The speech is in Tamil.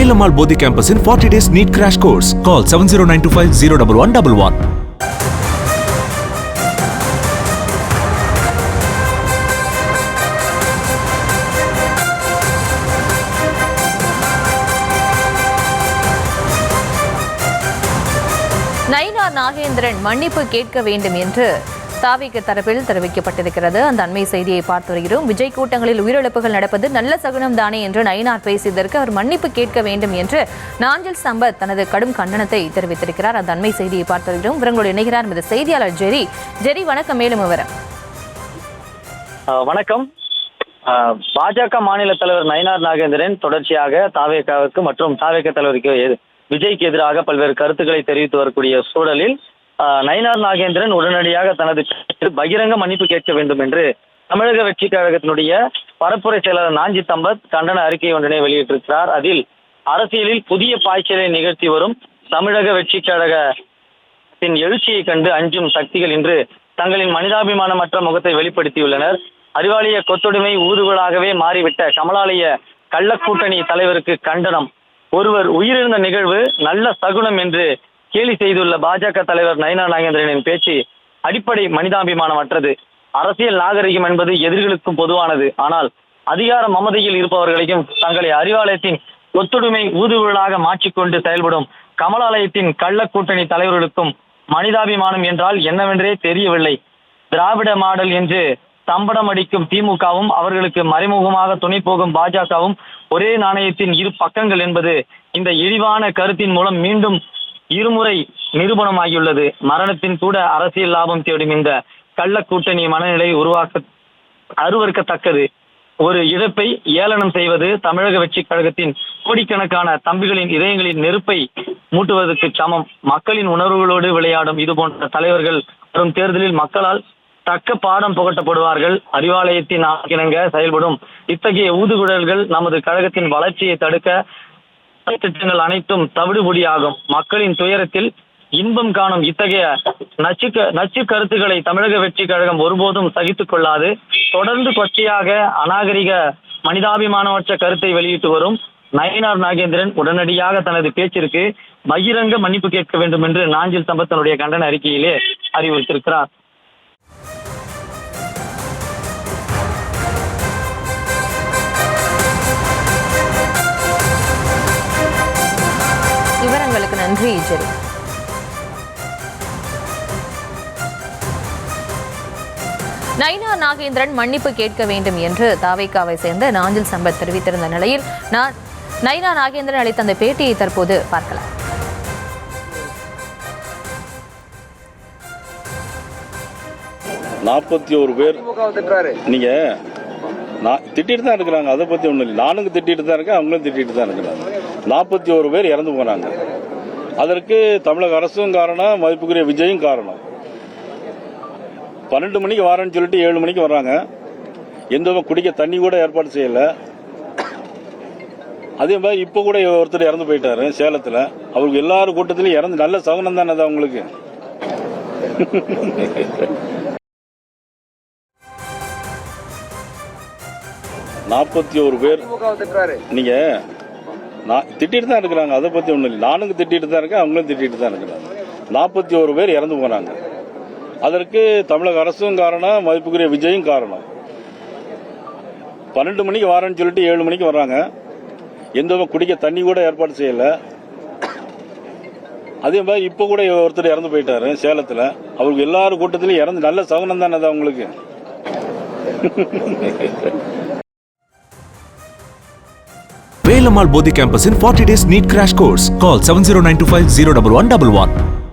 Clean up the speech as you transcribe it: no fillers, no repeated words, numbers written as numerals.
Velamal Bodhi campus in 40 days NEET crash course. Call 70925 01111. Nainar Nagendran மன்னிப்பு கேட்க வேண்டும் என்று தாவிக தரப்பில் தெரிவிக்கப்பட்டிருக்கிறது. அந்த அண்மை செய்தியை பார்த்து வருகிறோம். விஜய் கூட்டங்களில் உயிரிழப்புகள் நடப்பது நல்ல சகுனம் தானே என்று நயினார் பேசியதற்கு அவர் மன்னிப்பு கேட்க வேண்டும் என்று நாஞ்சில் சம்பத் தனது கடும் கண்டனத்தை தெரிவித்திருக்கிறார். அந்த அண்மை செய்தியை பார்த்து வருகிறோம். இவங்களோடு இணைகிறார் இந்த செய்தியாளர் ஜெரி. வணக்கம். மேலும் விவரம். வணக்கம். பாஜக மாநில தலைவர் நயினார் நாகேந்திரன் தொடர்ச்சியாக தாவேகாவுக்கு மற்றும் தாவேக தலைவருக்கு விஜய்க்கு எதிராக பல்வேறு கருத்துக்களை தெரிவித்து வரக்கூடிய சூழலில் நயினார் நாகேந்திரன் உடனடியாக தனது பகிரங்க மன்னிப்பு கேட்க வேண்டும் என்று தமிழக வெற்றி கழகத்தினுடைய பரப்புரை செயலாளர் நாஞ்சில் சம்பத் கண்டன அறிக்கை ஒன்றினை வெளியிட்டிருக்கிறார். அதில் அரசியலில் புதிய பாய்ச்சலை நிகழ்த்தி வரும் தமிழக வெற்றி கழகத்தின் எழுச்சியை கண்டு அஞ்சும் சக்திகள் இன்று தங்களின் மனிதாபிமானமற்ற முகத்தை வெளிப்படுத்தியுள்ளனர். அறிவாலய கொத்தொடுமை ஊதுகளாகவே மாறிவிட்ட கமலாலய கள்ளக்கூட்டணி தலைவருக்கு கண்டனம். ஒருவர் உயிரிழந்த நிகழ்வு நல்ல சகுனம் என்று கேலி செய்துள்ள பாஜக தலைவர் நயினார் நாகேந்திரனின் பேச்சு அடிப்படை மனிதாபிமானமற்றது. அரசியல் நாகரிகம் என்பது எதிரிகளுக்கும் பொதுவானது. ஆனால் அதிகார மமதையில் இருப்பவர்களையும் தங்களை அறிவாலயத்தின் ஒத்துழைமை ஊதுகுழலாக மாற்றிக்கொண்டு செயல்படும் கமலாலயத்தின் கள்ள கூட்டணி தலைவர்களுக்கும் மனிதாபிமானம் என்றால் என்னவென்றே தெரியவில்லை. திராவிட மாடல் என்று தம்படம் அடிக்கும் திமுகவும் அவர்களுக்கு மறைமுகமாக துணை போகும் பாஜகவும் ஒரே நாணயத்தின் இரு பக்கங்கள் என்பது இந்த இழிவான கருத்தின் மூலம் மீண்டும் இருமுறை நிரூபணமாகியுள்ளது. மரணத்தின் கூட அரசியல் லாபம் தேடும் இந்த கள்ள கூட்டணி மனநிலை அருவருக்கத்தக்கது. ஒரு இழப்பை ஏளனம் செய்வது தமிழக வெற்றி கழகத்தின் கோடிக்கணக்கான தம்பிகளின் இதயங்களின் நெருப்பை மூட்டுவதற்கு சமம். மக்களின் உணர்வுகளோடு விளையாடும் இது போன்ற தலைவர்கள் வரும் தேர்தலில் மக்களால் தக்க பாடம் புகட்டப்படுவார்கள். அறிவாலயத்தின் ஆக்கிணங்க செயல்படும் இத்தகைய ஊதுகுழல்கள் நமது கழகத்தின் வளர்ச்சியை தடுக்க திட்டங்கள் அனைத்தும் தவிடுபொடியாகும். மக்களின் துயரத்தில் இன்பம் காணும் இத்தகைய நச்சு கருத்துக்களை தமிழக வெற்றி கழகம் ஒருபோதும் சகித்துக் கொள்ளாது. தொடர்ந்து கொச்சையாக அநாகரிக மனிதாபிமானமற்ற கருத்தை வெளியிட்டு வரும் நயினார் நாகேந்திரன் உடனடியாக தனது பேச்சிற்கு பகிரங்க மன்னிப்பு கேட்க வேண்டும் என்று நாஞ்சில் சம்பத் தன்னுடைய கண்டன அறிக்கையிலே அறிவுறுத்திருக்கிறார். விவரங்களுக்கு நன்றி ஜெரி. நயினார் நாகேந்திரன் மன்னிப்பு கேட்க வேண்டும் என்று தாவேகாவை சேர்ந்த நாஞ்சில் சம்பத் தெரிவித்திருந்த நிலையில் நயினார் நாகேந்திரன் அளித்த அந்த பேட்டியை தற்போது பார்க்கலாம். பேர் நீங்க திட்டிட்டு தான் இருக்கிறாங்க. அதை பத்தி ஒன்றும் இல்லை. நானும் திட்டிட்டு தான் இருக்கேன், அவங்களும் திட்டிட்டு தான் இருக்கிறாங்க. 41 பேர் இறந்து போனாங்க. அதற்கு தமிழக அரசும் காரணம், மதிப்புக்குரிய விஜயும் காரணம். 12 மணிக்கு வரேன்னு சொல்லிட்டு 7 மணிக்கு வர்றாங்க. எந்த குடிக்க தண்ணி கூட ஏற்பாடு செய்யல. அதே மாதிரி இப்ப கூட ஒருத்தர் இறந்து போயிட்டாரு சேலத்துல. அவருக்கு எல்லாரும் கூட்டத்திலையும் இறந்து நல்ல சகுனம் தானே அது அவங்களுக்கு. பேர் நீங்க திட்டிட்டு தான் இருக்கிறாங்க. அதை பத்தி ஒன்றும் இல்லை. நானும் திட்டிட்டு தான் இருக்கேன், அவங்களும் திட்டிட்டு தான் இருக்கிறாங்க. 41 பேர் இறந்து போனாங்க. அதற்கு தமிழக அரசும் காரணம், மதிப்புக்குரிய விஜயும் காரணம். 12 மணிக்கு வரேன்னு சொல்லிட்டு 7 மணிக்கு வர்றாங்க. எந்த குடிக்க தண்ணி கூட ஏற்பாடு செய்யல. அதே மாதிரி இப்ப கூட ஒருத்தர் இறந்து போயிட்டாரு சேலத்துல. அவருக்கு எல்லாரும் கூட்டத்திலையும் இறந்து நல்ல சகுனம் தானே அது அவங்களுக்கு. Velamal Bodhi campus in 40 days NEET crash course. Call 70925 01111.